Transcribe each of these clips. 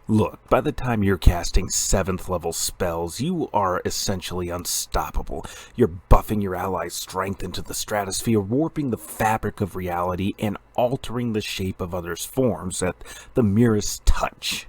Look, by the time you're casting 7th level spells, you are essentially unstoppable. You're buffing your allies' strength into the stratosphere, warping the fabric of reality, and altering the shape of others' forms at the merest touch.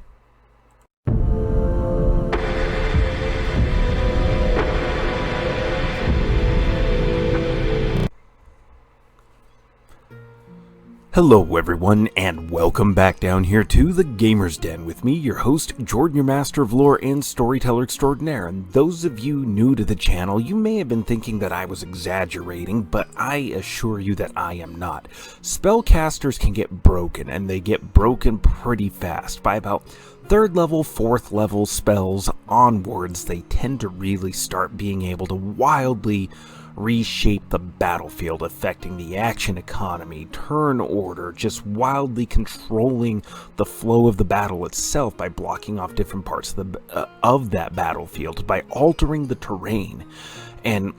Hello everyone, and welcome back down here to the Gamer's Den with me, your host, Jordan, your master of lore and storyteller extraordinaire. And those of you new to the channel, you may have been thinking that I was exaggerating, but I assure you that I am not. Spellcasters can get broken, and they get broken pretty fast. By about 3rd level, 4th level spells onwards, they tend to really start being able to wildly reshape the battlefield, affecting the action economy, turn order, just wildly controlling the flow of the battle itself by blocking off different parts of that battlefield, by altering the terrain. And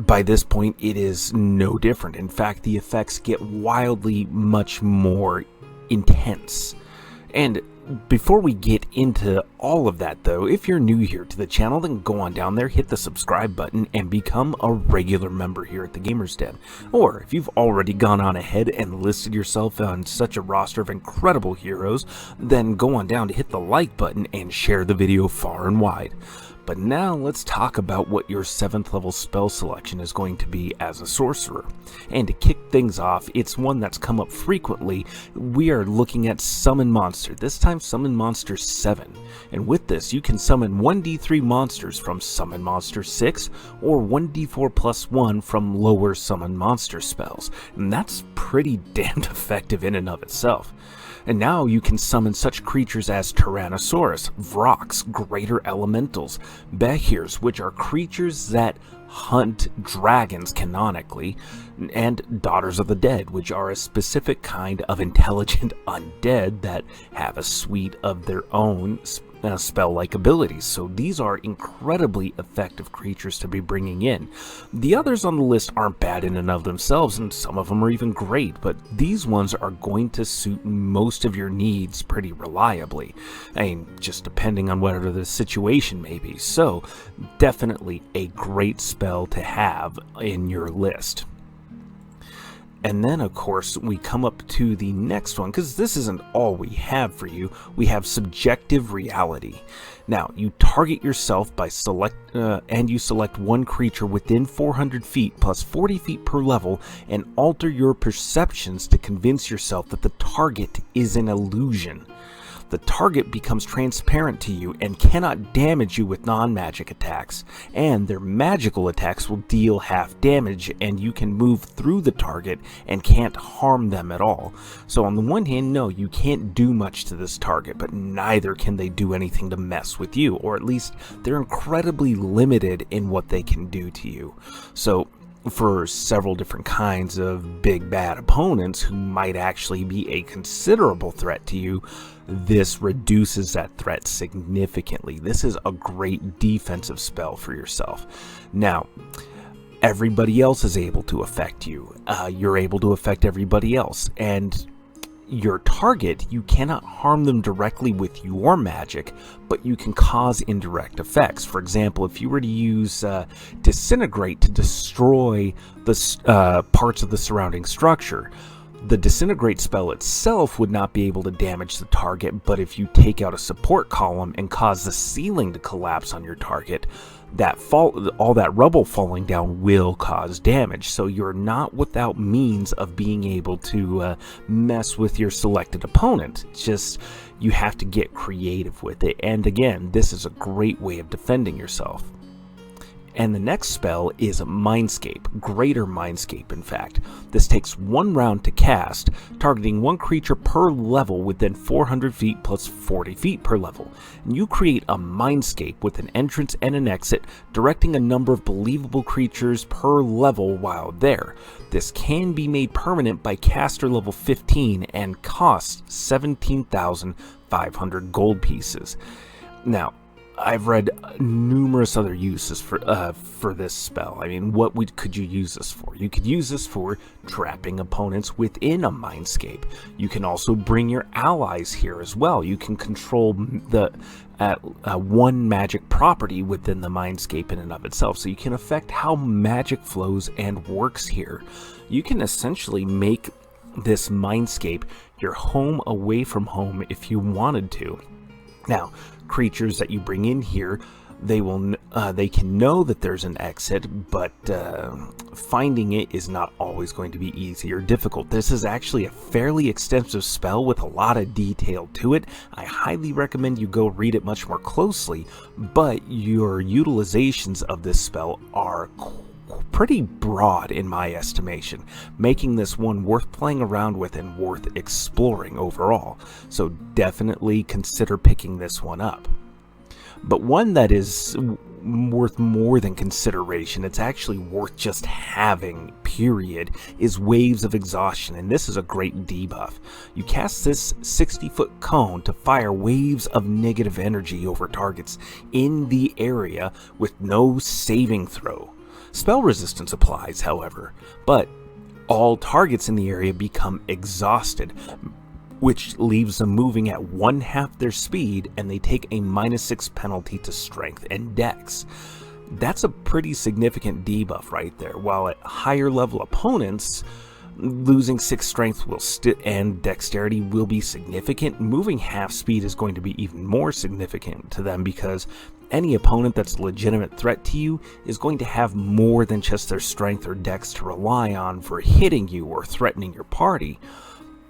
by this point, it is no different. In fact, the effects get wildly much more intense. And before we get into all of that though, if you're new here to the channel, then go on down there, hit the subscribe button, and become a regular member here at the Gamer's Den. Or if you've already gone on ahead and listed yourself on such a roster of incredible heroes, then go on down to hit the like button and share the video far and wide. But now let's talk about what your 7th level spell selection is going to be as a sorcerer. And to kick things off, it's one that's come up frequently. We are looking at Summon Monster, this time Summon Monster 7. And with this, you can summon 1d3 monsters from Summon Monster 6 or 1d4 plus 1 from lower Summon Monster spells. And that's pretty damned effective in and of itself. And now you can summon such creatures as Tyrannosaurus, Vrox, Greater Elementals, Behirs, which are creatures that hunt dragons canonically, and Daughters of the Dead, which are a specific kind of intelligent undead that have a suite of their own spell-like abilities. So these are incredibly effective creatures to be bringing in. The others on the list aren't bad in and of themselves, and some of them are even great, but these ones are going to suit most of your needs pretty reliably. I mean, just depending on whatever the situation may be. So definitely a great spell to have in your list. And then, of course, we come up to the next one, because this isn't all we have for you. We have Subjective Reality. Now, you target yourself by and you select one creature within 400 feet plus 40 feet per level and alter your perceptions to convince yourself that the target is an illusion. The target becomes transparent to you and cannot damage you with non-magic attacks, and their magical attacks will deal half damage, and you can move through the target and can't harm them at all. So on the one hand, no, you can't do much to this target, but neither can they do anything to mess with you, or at least they're incredibly limited in what they can do to you. So for several different kinds of big bad opponents who might actually be a considerable threat to you, this reduces that threat significantly. This is a great defensive spell for yourself. Now, everybody else is able to affect you. You're able to affect everybody else, and your target, you cannot harm them directly with your magic, but you can cause indirect effects. For example, if you were to use Disintegrate to destroy the parts of the surrounding structure, the Disintegrate spell itself would not be able to damage the target, but if you take out a support column and cause the ceiling to collapse on your target, all that rubble falling down will cause damage. So you're not without means of being able to mess with your selected opponent. It's just you have to get creative with it. And again, this is a great way of defending yourself. And the next spell is Mindscape, Greater Mindscape in fact. This takes 1 round to cast, targeting 1 creature per level within 400 feet plus 40 feet per level. And you create a Mindscape with an entrance and an exit, directing a number of believable creatures per level while there. This can be made permanent by caster level 15 and costs 17,500 gold pieces. Now, I've read numerous other uses for this spell. I mean, could you use this for? You could use this for trapping opponents within a Mindscape. You can also bring your allies here as well. You can control the one magic property within the Mindscape in and of itself, so you can affect how magic flows and works here. You can essentially make this Mindscape your home away from home if you wanted to. Now, creatures that you bring in here, they can know that there's an exit, but finding it is not always going to be easy or difficult. This is actually a fairly extensive spell with a lot of detail to it. I highly recommend you go read it much more closely, but your utilizations of this spell are pretty broad in my estimation, making this one worth playing around with and worth exploring overall. So definitely consider picking this one up. But one that is worth more than consideration, it's actually worth just having, period, is Waves of Exhaustion, and this is a great debuff. You cast this 60-foot cone to fire waves of negative energy over targets in the area with no saving throw. Spell resistance applies, however, but all targets in the area become exhausted, which leaves them moving at 1/2 their speed, and they take a -6 penalty to strength and dex. That's a pretty significant debuff right there. While at higher level opponents, losing 6 strength and dexterity will be significant, moving half speed is going to be even more significant to them, because any opponent that's a legitimate threat to you is going to have more than just their strength or dex to rely on for hitting you or threatening your party.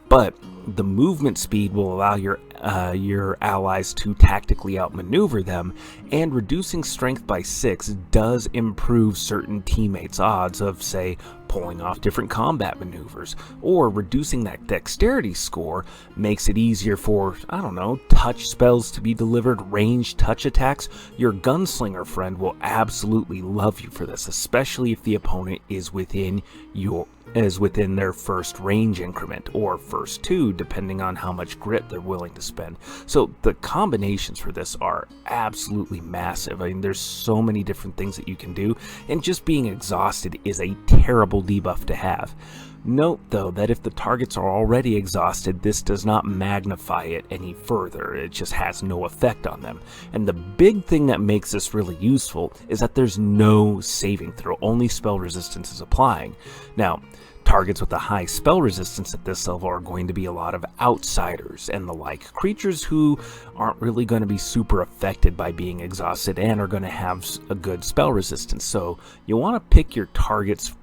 But the movement speed will allow your allies to tactically outmaneuver them, and reducing strength by 6 does improve certain teammates' odds of, say, pulling off different combat maneuvers, or reducing that dexterity score makes it easier for, I don't know, touch spells to be delivered, ranged touch attacks. Your gunslinger friend will absolutely love you for this, especially if the opponent is within their first range increment, or first 2, depending on how much grit they're willing to spend. So the combinations for this are absolutely massive. I mean, there's so many different things that you can do, and just being exhausted is a terrible debuff to have. Note, though, that if the targets are already exhausted, this does not magnify it any further. It just has no effect on them. And the big thing that makes this really useful is that there's no saving throw, only spell resistance is applying. Now, targets with a high spell resistance at this level are going to be a lot of outsiders and the like, creatures who aren't really going to be super affected by being exhausted and are going to have a good spell resistance. So you want to pick your targets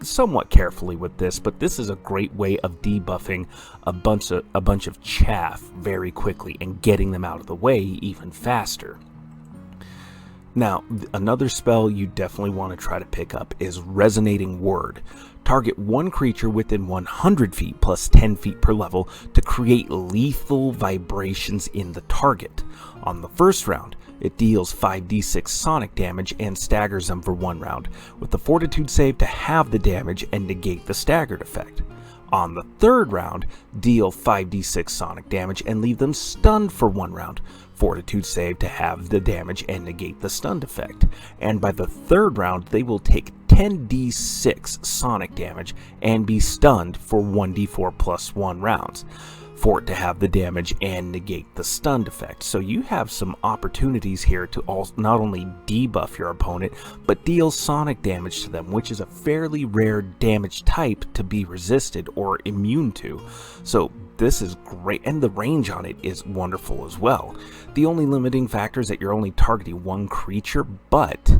somewhat carefully with this, but this is a great way of debuffing a bunch of chaff very quickly and getting them out of the way even faster. Now, another spell you definitely want to try to pick up is Resonating Word. Target one creature within 100 feet plus 10 feet per level to create lethal vibrations in the target. On the first round, it deals 5d6 sonic damage and staggers them for 1 round, with the fortitude save to halve the damage and negate the staggered effect. On the third round, deal 5d6 sonic damage and leave them stunned for 1 round, fortitude save to halve the damage and negate the stunned effect. And by the third round, they will take 10d6 sonic damage and be stunned for 1d4 plus 1 rounds, for it to have the damage and negate the stunned effect. So you have some opportunities here to not only debuff your opponent, but deal sonic damage to them, which is a fairly rare damage type to be resisted or immune to. So this is great, and the range on it is wonderful as well. The only limiting factor is that you're only targeting one creature, but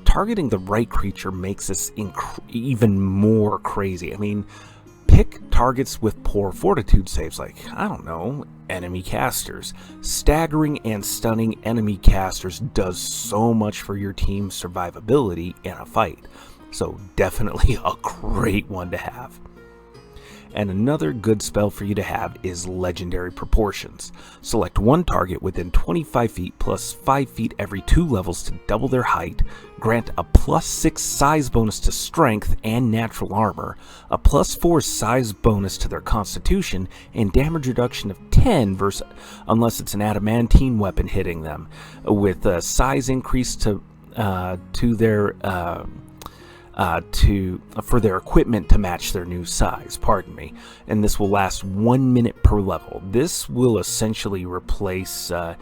targeting the right creature makes this even more crazy. I mean, pick targets with poor fortitude saves, like, I don't know, enemy casters. Staggering and stunning enemy casters does so much for your team's survivability in a fight. So definitely a great one to have. And another good spell for you to have is Legendary Proportions. Select one target within 25 feet plus 5 feet every 2 levels to double their height, grant a +6 size bonus to strength and natural armor, a +4 size bonus to their constitution, and damage reduction of 10 unless it's an adamantine weapon hitting them, with a size increase for their equipment to match their new size, and this will last 1 minute per level. This will essentially replace a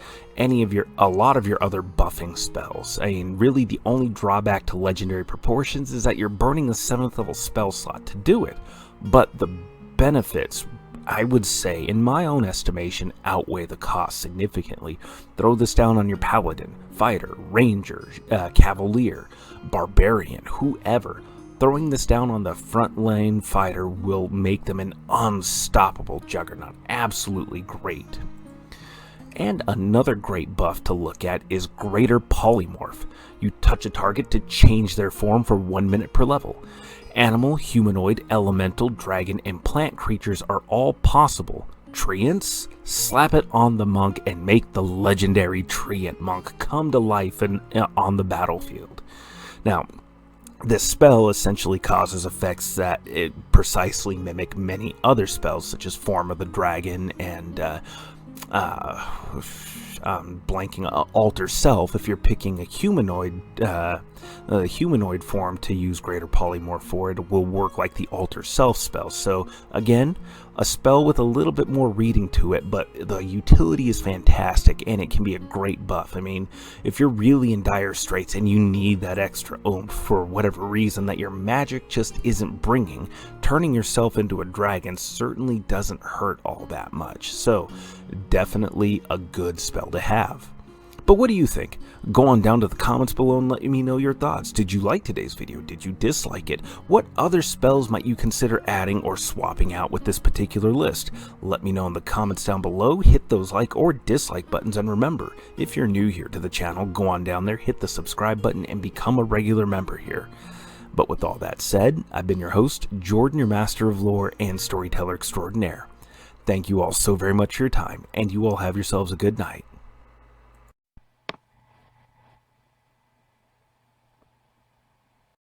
lot of your other buffing spells. I mean, really the only drawback to Legendary Proportions is that you're burning the 7th level spell slot to do it, but the benefits, I would say, in my own estimation, outweigh the cost significantly. Throw this down on your paladin, fighter, ranger, cavalier, barbarian, whoever. Throwing this down on the front lane fighter will make them an unstoppable juggernaut. Absolutely great. And another great buff to look at is Greater Polymorph. You touch a target to change their form for 1 minute per level. Animal, humanoid, elemental, dragon, and plant creatures are all possible. Treants? Slap it on the monk and make the legendary Treant monk come to life on the battlefield. Now, this spell essentially causes effects that precisely mimic many other spells, such as Form of the Dragon and blanking Alter Self. If you're picking a humanoid form to use Greater Polymorph for, it will work like the Alter Self spell. So again, a spell with a little bit more reading to it, but the utility is fantastic and it can be a great buff. I mean, if you're really in dire straits and you need that extra oomph for whatever reason that your magic just isn't bringing, turning yourself into a dragon certainly doesn't hurt all that much. So definitely a good spell to have. But what do you think? Go on down to the comments below and let me know your thoughts. Did you like today's video? Did you dislike it? What other spells might you consider adding or swapping out with this particular list? Let me know in the comments down below. Hit those like or dislike buttons, and remember, if you're new here to the channel, go on down there, hit the subscribe button, and become a regular member here. But with all that said, I've been your host, Jordan, your Master of Lore and Storyteller Extraordinaire. Thank you all so very much for your time, and you all have yourselves a good night.